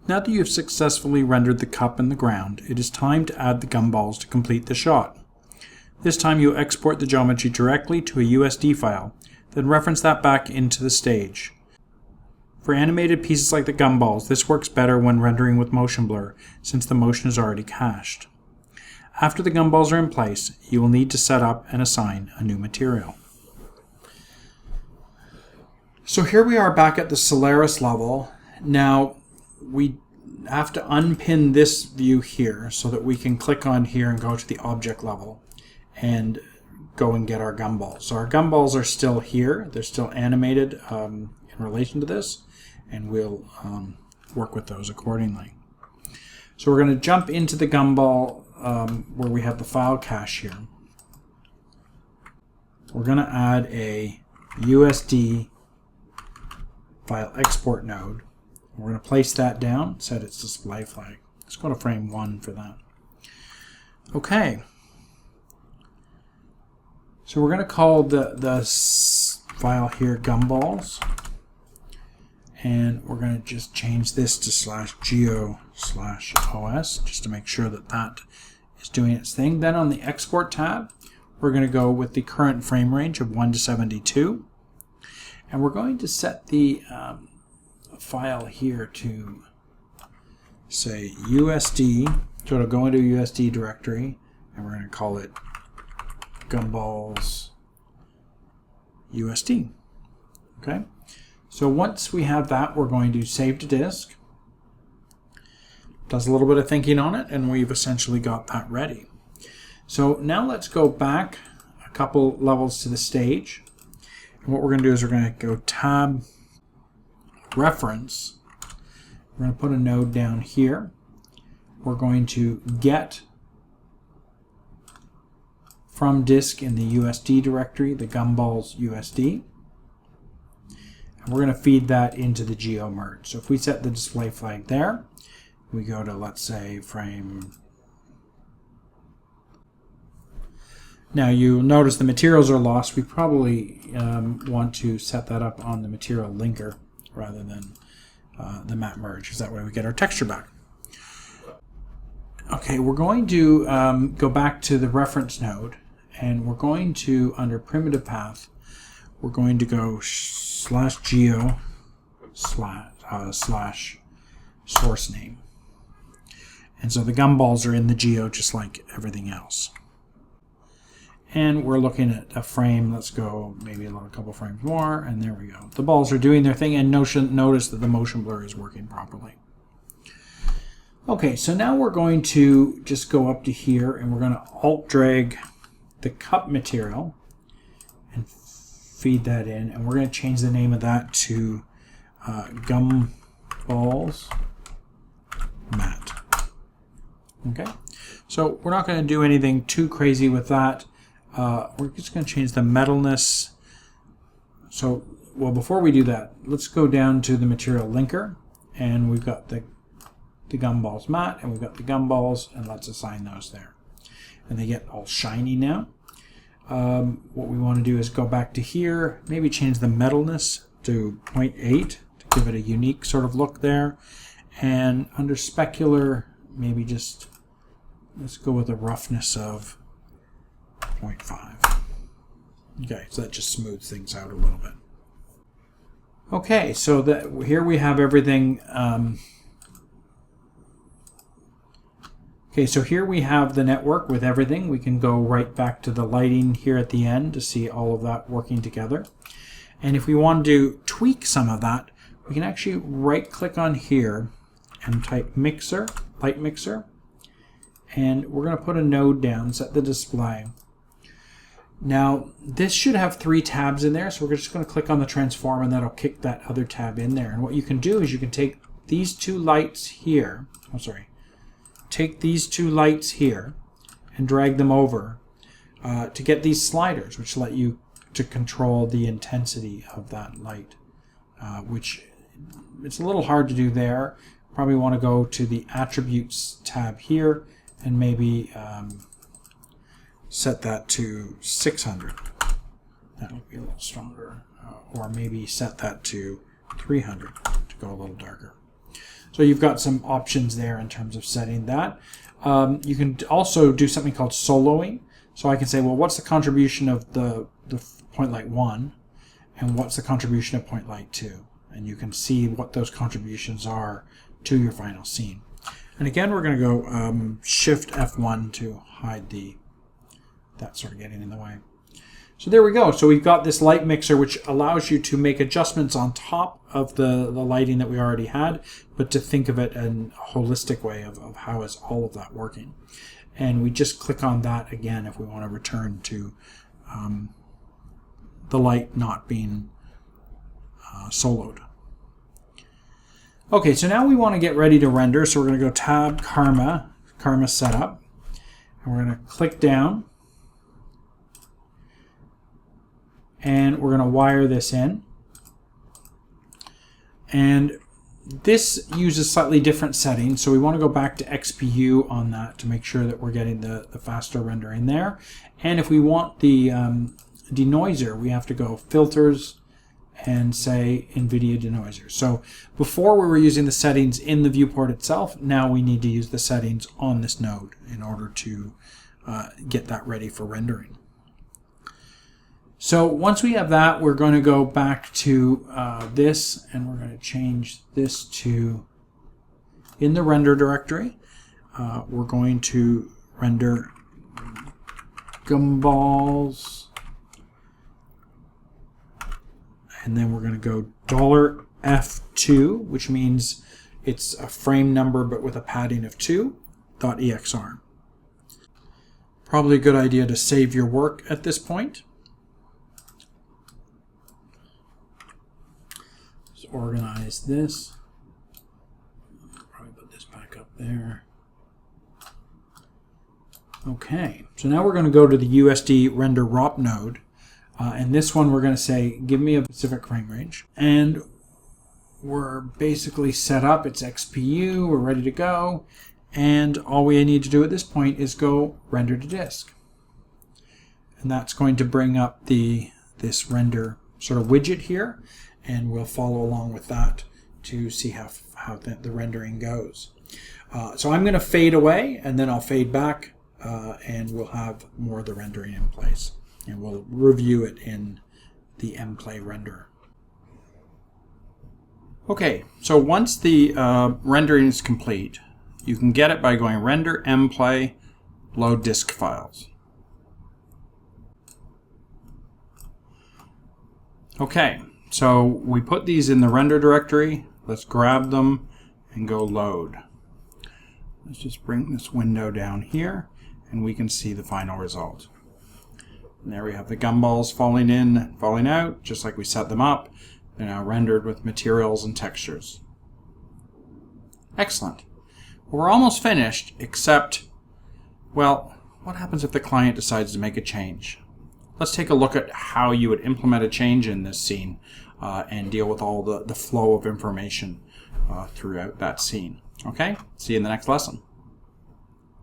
Now that you have successfully rendered the cup and the ground, it is time to add the gumballs to complete the shot. This time you export the geometry directly to a USD file, then reference that back into the stage. For animated pieces like the gumballs, this works better when rendering with motion blur, since the motion is already cached. After the gumballs are in place, you will need to set up and assign a new material. So here we are back at the Solaris level. Now we have to unpin this view here so that we can click on here and go to the object level and go and get our gumballs. So our gumballs are still here. They're still animated in relation to this, and we'll work with those accordingly. So we're going to jump into the gumball where we have the file cache here. We're going to add a USD file export node. We're going to place that down, set its display flag. Let's go to frame 1 for that. Okay. So we're going to call the file here Gumballs. And we're going to just change this to /geo/os just to make sure that that is doing its thing. Then on the export tab, we're going to go with the current frame range of 1 to 72. And we're going to set the file here to say USD, so it'll go into a USD directory, and we're going to call it Gumballs USD. Okay, so once we have that, we're going to save to disk. Does a little bit of thinking on it, and we've essentially got that ready. So now let's go back a couple levels to the stage. And what we're going to do is we're going to go tab reference. We're going to put a node down here. We're going to get from disk in the USD directory the Gumballs USD. And we're going to feed that into the geo merge. So if we set the display flag there, we go to, let's say, frame. Now you'll notice the materials are lost. We probably want to set that up on the material linker rather than the map merge, because that way we get our texture back. Okay, we're going to go back to the reference node, and we're going to, under primitive path, we're going to go /geo/ source name. And so the gumballs are in the geo just like everything else. And we're looking at a frame. Let's go maybe a couple frames more, and there we go. The balls are doing their thing, and notice that the motion blur is working properly. Okay, so now we're going to just go up to here, and we're going to alt drag the cup material and feed that in, and we're going to change the name of that to Gumballs Mat. Okay, so we're not going to do anything too crazy with that. We're just going to change the metalness. So, well, before we do that, let's go down to the material linker, and we've got the Gumballs mat, and we've got the gumballs, and let's assign those there. And they get all shiny now. What we want to do is go back to here, maybe change the metalness to 0.8 to give it a unique sort of look there. And under specular, maybe just, let's go with a roughness of 0.5. Okay, so that just smooths things out a little bit. Okay, so here we have everything. Okay, so here we have the network with everything. We can go right back to the lighting here at the end to see all of that working together. And if we want to tweak some of that, we can actually right-click on here and type Mixer, Light Mixer. And we're going to put a node down, set the display. Now, this should have 3 tabs in there, so we're just going to click on the transform, and that'll kick that other tab in there. And what you can do is you can take these 2 lights here, take these 2 lights here and drag them over to get these sliders, which let you to control the intensity of that light, which it's a little hard to do there. Probably want to go to the attributes tab here and maybe set that to 600. That would be a little stronger. Or maybe set that to 300 to go a little darker. So you've got some options there in terms of setting that. You can also do something called soloing. So I can say, well, what's the contribution of the point light 1 and what's the contribution of point light 2? And you can see what those contributions are to your final scene. And again, we're going to go Shift F1 to hide that sort of getting in the way. So there we go. So we've got this light mixer which allows you to make adjustments on top of the lighting that we already had, but to think of it in a holistic way of how is all of that working. And we just click on that again if we want to return to the light not being soloed. Okay, so now we want to get ready to render, so we're going to go Tab, Karma Setup, and we're going to click down, and we're going to wire this in. And this uses slightly different settings, so we want to go back to XPU on that to make sure that we're getting the faster rendering there. And if we want the denoiser, we have to go Filters and say NVIDIA denoiser. So before we were using the settings in the viewport itself, now we need to use the settings on this node in order to get that ready for rendering. So once we have that, we're going to go back to this, and we're going to change this to, in the render directory, we're going to render Gumballs. And then we're going to go $F2, which means it's a frame number but with a padding of 2.exr. Probably a good idea to save your work at this point. Let's organize this. Probably put this back up there. Okay, so now we're going to go to the USD render ROP node. And this one we're going to say, give me a specific frame range. And we're basically set up. It's XPU. We're ready to go. And all we need to do at this point is go render to disk. And that's going to bring up this render sort of widget here. And we'll follow along with that to see how the rendering goes. So I'm going to fade away, and then I'll fade back, and we'll have more of the rendering in place. And we'll review it in the mplay render. Okay, so once the rendering is complete, you can get it by going render mplay load disk files. Okay, so we put these in the render directory. Let's grab them and go load. Let's just bring this window down here, and we can see the final result. And there we have the gumballs falling in and falling out, just like we set them up. They're now rendered with materials and textures. Excellent. Well, we're almost finished, except, well, what happens if the client decides to make a change? Let's take a look at how you would implement a change in this scene and deal with all the flow of information throughout that scene. Okay? See you in the next lesson.